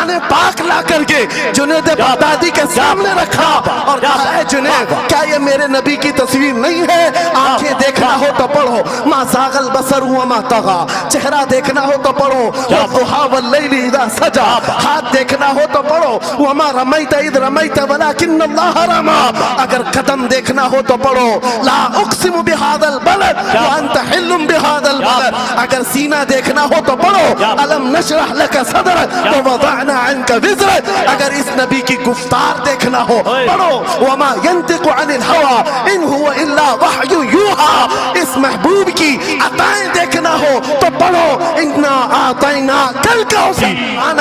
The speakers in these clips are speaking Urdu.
قرآن پاک لا کر کے جنید بغدادی کے سامنے رکھا اور کہا اے جنید کیا یہ میرے نبی کی تصویر نہیں ہے؟ آنکھیں دیکھنا ہو تو پڑھو ما زاغ البصر وما طغى، چہرہ دیکھنا ہو تو پڑھو والضحى واللیل اذا سجى، ہاتھ دیکھنا ہو تو پڑھو وما رمیت اذ رمیت ولکن اللہ رمی، اگر قدم دیکھنا ہو تو پڑھو لا اقسم بهذا البلد وانت حل بهذا البلد، اگر سینہ دیکھنا ہو تو پڑھو الم نشرح لك صدرك ووضعنا عنك وزرك، اگر اس نبی کی گفتار دیکھنا ہو پڑھو وما ينطق عن الهوى ان هو الا وحی یوحى، اس محبوب کی عطائیں دیکھنا ہو تو پڑھو انا اعطینا کل کا،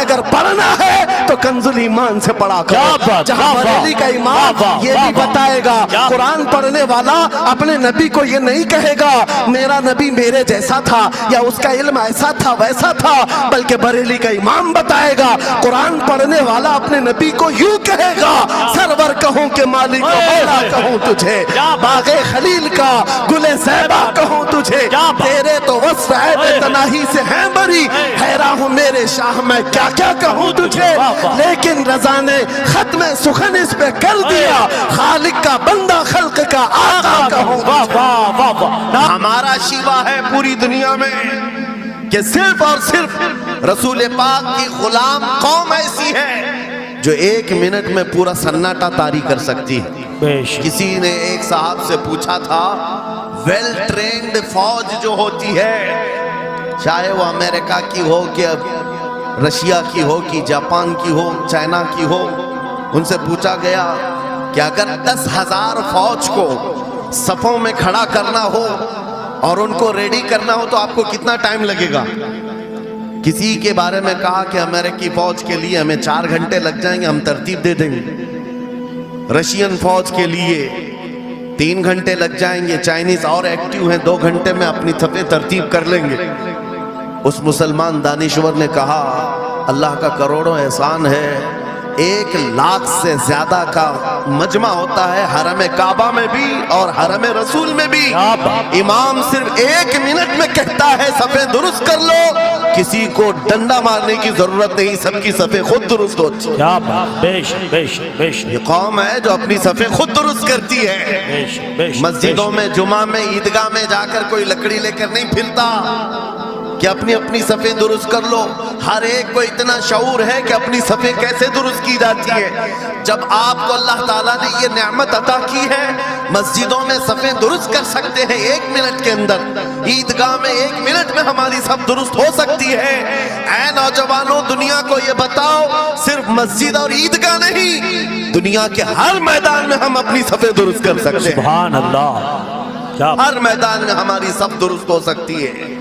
اگر پڑھنا ہے تو کنز الایمان سے پڑھا کرو، جہاں بریلی کا امام یہ بھی بتائے گا قرآن پڑھنے والا اپنے نبی کو یہ نہیں کہے گا میرا نبی میرے جیسا تھا یا اس کا علم ایسا تھا ویسا تھا، بلکہ بریلی کا امام بتائے گا قرآن پڑھنے والا اپنے نبی کو یوں کہے گا سرور کہوں کہ مالک مولا کہوں تجھے، باغ خلیل کا گل زیبا کہوں تجھے، تیرے تو وصف عیب تناہی سے ہیں بری، حیران ہوں میرے شاہ میں کیا کیا کہوں تجھے، لیکن رضا نے ختم سخن اس پہ کر دیا خالق کا بندہ خلق کا آقا کہوں تجھے۔ ہمارا شیوا ہے پوری دنیا میں کہ صرف اور صرف رسول پاک کی غلام قوم ایسی ہے جو ایک منٹ میں پورا سناٹا طاری کر سکتی ہے۔ کسی نے ایک صاحب سے پوچھا تھا ویل ٹرینڈ فوج جو ہوتی ہے چاہے وہ امریکہ کی ہو کہ رشیا کی ہو کہ جاپان کی ہو چائنا کی ہو، ان سے پوچھا گیا کہ اگر 10,000 فوج کو صفوں میں کھڑا کرنا ہو اور ان کو ریڈی کرنا ہو تو آپ کو کتنا ٹائم لگے گا؟ کسی کے بارے میں کہا کہ امریکی فوج کے لیے ہمیں 4 گھنٹے لگ جائیں گے، ہم ترتیب دے دیں گے۔ رشین فوج کے لیے 3 گھنٹے لگ جائیں گے، چائنیز اور ایکٹیو ہیں 2 گھنٹے میں اپنی صفیں ترتیب کر لیں گے۔ اس مسلمان دانشور نے کہا اللہ کا کروڑوں احسان ہے 1,00,000 سے زیادہ کا مجمع ہوتا ہے حرم کعبہ میں بھی اور حرم رسول میں بھی، امام صرف 1 منٹ میں کہتا ہے صفیں درست کر لو، کسی کو ڈنڈا مارنے کی ضرورت نہیں، سب کی صفیں خود درست ہوتی ہیں۔ یہ قوم ہے جو اپنی صفیں خود درست کرتی ہے۔ مسجدوں میں جمعہ میں عیدگاہ میں جا کر کوئی لکڑی لے کر نہیں پھرتا کہ اپنی اپنی صفیں درست کر لو، ہر ایک کو اتنا شعور ہے کہ اپنی صفیں کیسے درست کی جاتی ہے۔ جب آپ کو اللہ تعالیٰ نے یہ نعمت عطا کی ہے مسجدوں میں صفیں درست کر سکتے ہیں 1 منٹ کے اندر، عیدگاہ میں 1 منٹ میں ہماری صف درست ہو سکتی ہے۔ اے نوجوانوں دنیا کو یہ بتاؤ صرف مسجد اور عیدگاہ نہیں، دنیا کے ہر میدان میں ہم اپنی صفیں درست کر سکتے ہیں، سبحان اللہ، ہر میدان میں ہماری صف درست ہو سکتی ہے۔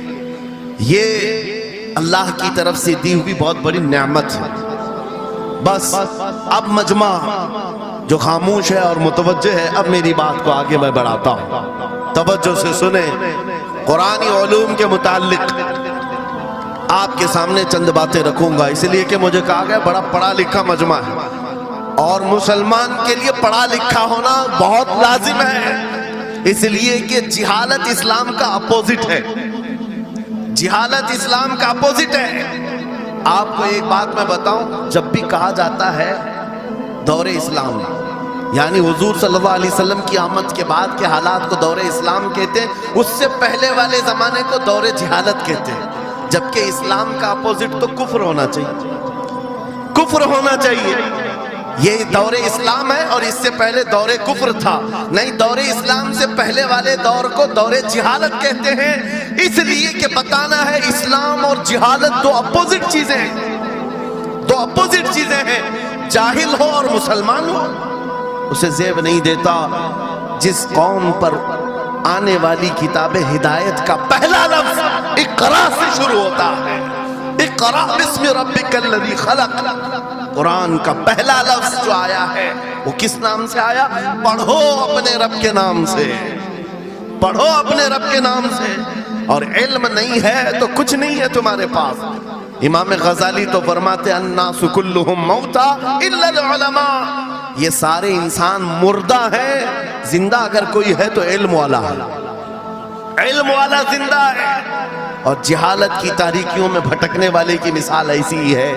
یہ اللہ کی طرف سے دی ہوئی بہت بڑی نعمت ہے۔ بس اب مجمع جو خاموش ہے اور متوجہ ہے، اب میری بات کو آگے میں بڑھاتا ہوں، توجہ سے سنیں۔ قرآنی علوم کے متعلق آپ کے سامنے چند باتیں رکھوں گا، اس لیے کہ مجھے کہا گیا بڑا پڑھا لکھا مجمع ہے اور مسلمان کے لیے پڑھا لکھا ہونا بہت لازم ہے، اس لیے کہ جہالت اسلام کا اپوزٹ ہے، جہالت اسلام کا اپوزٹ ہے۔ آپ کو ایک بات میں بتاؤں، جب بھی کہا جاتا ہے دور اسلام یعنی حضور صلی اللہ علیہ وسلم کی آمد کے بعد کے حالات کو دور اسلام کہتے ہیں، اس سے پہلے والے زمانے کو دور جہالت کہتے ہیں، جبکہ اسلام کا اپوزٹ تو کفر ہونا چاہیے، کفر ہونا چاہیے۔ یہ دور اسلام ہے اور اس سے پہلے دور کفر تھا، نہیں دور اسلام سے پہلے والے دور کو دور جہالت کہتے ہیں، اس لیے کہ بتانا ہے اسلام اور جہالت دو اپوزٹ چیزیں ہیں، دو اپوزٹ چیزیں ہیں، جاہل ہو اور مسلمان ہو اسے زیب نہیں دیتا۔ جس قوم پر آنے والی کتاب ہدایت کا پہلا لفظ اقرا سے شروع ہوتا ہے، اقرا بسم ربک الذی خلق، قرآن کا پہلا لفظ جو آیا ہے وہ کس نام سے آیا؟ پڑھو اپنے رب کے نام سے، پڑھو اپنے رب کے نام سے، اور علم نہیں ہے تو کچھ نہیں ہے تمہارے پاس۔ امام غزالی تو فرماتے الناس کلہم موتا الا العلماء، یہ سارے انسان مردہ ہیں، زندہ اگر کوئی ہے تو علم والا ہے، علم والا زندہ ہے۔ اور جہالت کی تاریکیوں میں بھٹکنے والے کی مثال ایسی ہی ہے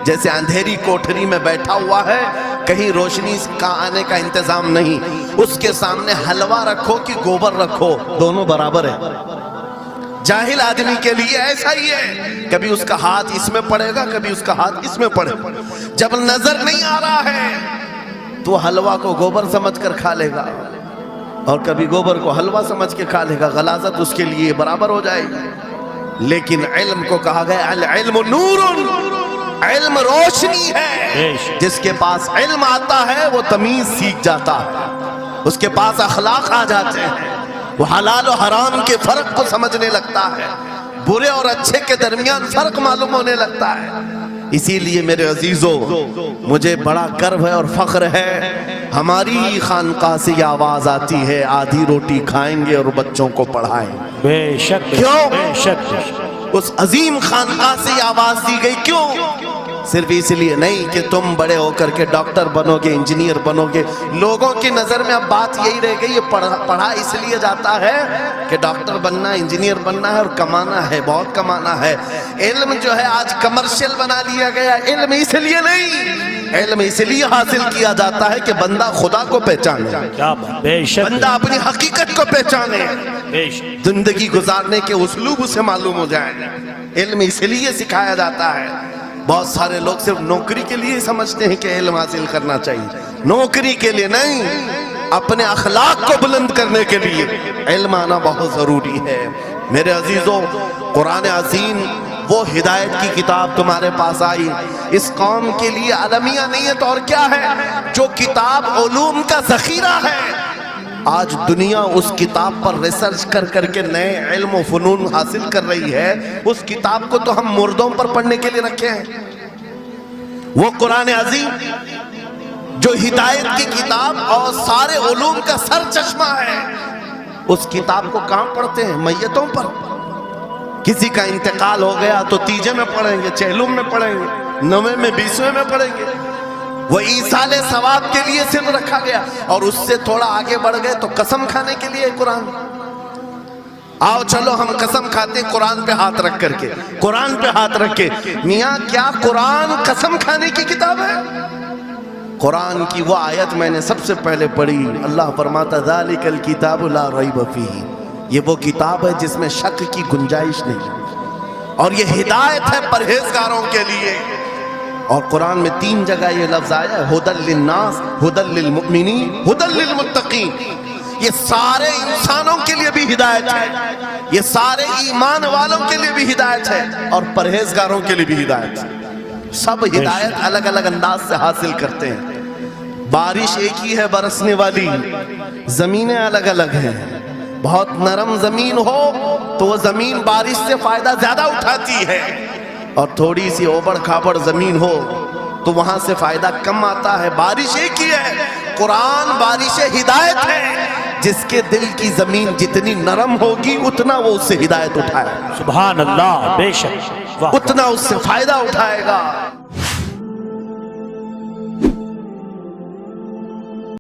جیسے اندھیری کوٹھری میں بیٹھا ہوا ہے, کہیں روشنی کا آنے کا انتظام نہیں, اس کے سامنے حلوہ رکھو کہ گوبر رکھو, دونوں برابر ہے. جاہل آدمی کے لیے ایسا ہی ہے, کبھی اس کا ہاتھ اس میں پڑے گا, کبھی اس کا ہاتھ اس میں پڑے گا. جب نظر نہیں آ رہا ہے تو حلوہ کو گوبر سمجھ کر کھا لے گا, اور کبھی گوبر کو حلوہ سمجھ کے کھا لے گا. غلاظت اس کے لیے برابر ہو جائے گی. لیکن علم کو کہا گیا العلم نور, علم روشنی ہے. جس کے پاس علم آتا ہے وہ تمیز سیکھ جاتا ہے, اس کے پاس اخلاق آ جاتے ہیں, وہ حلال و حرام کے فرق کو سمجھنے لگتا ہے, برے اور اچھے کے درمیان فرق معلوم ہونے لگتا ہے. اسی لیے میرے عزیزو, مجھے بڑا گرو ہے اور فخر ہے, ہماری ہی خانقاہ سے یہ آواز آتی ہے, آدھی روٹی کھائیں گے اور بچوں کو پڑھائیں گے. بے شک, کیوں؟ بے شک. اس عظیم خانقاہ سے یہ آواز دی گئی. کیوں؟ صرف اس لیے نہیں کہ تم بڑے ہو کر کے ڈاکٹر بنو گے, انجینئر بنو گے. لوگوں کی نظر میں اب بات یہی رہ گئی, پڑھا اس لیے جاتا ہے کہ ڈاکٹر بننا ہے, انجینئر بننا ہے اور کمانا ہے, بہت کمانا ہے. علم جو ہے آج کمرشل بنا لیا گیا. علم اس لیے نہیں, علم اس لیے حاصل کیا جاتا ہے کہ بندہ خدا کو پہچانے, کیا بات, بے شک, بندہ اپنی حقیقت کو پہچانے, بے شک. زندگی گزارنے کے اسلوب اسے معلوم ہو جائے. علم اس لیے سکھایا جاتا ہے. بہت سارے لوگ صرف نوکری کے لیے سمجھتے ہیں کہ علم حاصل کرنا چاہیے. نوکری کے لیے نہیں, اپنے اخلاق کو بلند کرنے کے لیے علم آنا بہت ضروری ہے. میرے عزیزوں, قرآن عظیم وہ ہدایت کی کتاب تمہارے پاس آئی, اس قوم کے لیے المیہ نہیں ہے تو اور کیا ہے, جو کتاب علوم کا ذخیرہ ہے. آج دنیا اس کتاب پر ریسرچ کر کر کے نئے علم و فنون حاصل کر رہی ہے. اس کتاب کو تو ہم مردوں پر پڑھنے کے لیے رکھے ہیں. وہ قرآن عظیم جو ہدایت کی کتاب اور سارے علوم کا سر چشمہ ہے, اس کتاب کو کہاں پڑھتے ہیں؟ میتوں پر. کسی کا انتقال ہو گیا تو تیجے میں پڑھیں گے, چہلم میں پڑھیں گے, نویں میں, 20ویں میں پڑھیں گے. وہ ایصال ثواب کے لیے صرف رکھا گیا, اور اس سے تھوڑا آگے بڑھ گئے تو قسم کھانے کے لیے قرآن. آؤ چلو ہم قسم کھاتے ہیں قرآن پہ ہاتھ رکھ کر کے, قرآن پہ ہاتھ رکھ کے. میاں کیا قرآن قسم کھانے کی کتاب ہے؟ قرآن کی وہ آیت میں نے سب سے پہلے پڑھی, اللہ فرماتا ذالک الکتاب لا ریب فیہ, یہ وہ کتاب ہے جس میں شک کی گنجائش نہیں, اور یہ ہدایت ہے پرہیزگاروں کے لیے. اور قرآن میں 3 جگہ یہ لفظ آیا ہے, ھدی للناس, ھدی للمؤمنین, ھدی للمتقین. یہ سارے انسانوں کے لیے بھی ہدایت ہے, یہ سارے ایمان والوں کے لیے بھی ہدایت ہے, اور پرہیزگاروں کے لیے بھی ہدایت ہے. سب ہدایت الگ الگ انداز سے حاصل کرتے ہیں. بارش ایک ہی ہے برسنے والی, زمینیں الگ الگ ہیں. بہت نرم زمین ہو تو وہ زمین بارش سے فائدہ زیادہ اٹھاتی ہے, اور تھوڑی سی اوبڑ کھاپڑ زمین ہو تو وہاں سے فائدہ کم آتا ہے. بارش ایک ہی ہے. قرآن بارش ہدایت ہے, جس کے دل کی زمین جتنی نرم ہوگی اتنا وہ اس سے ہدایت اٹھائے, سبحان اللہ, بے شک, اتنا اس سے فائدہ اٹھائے گا.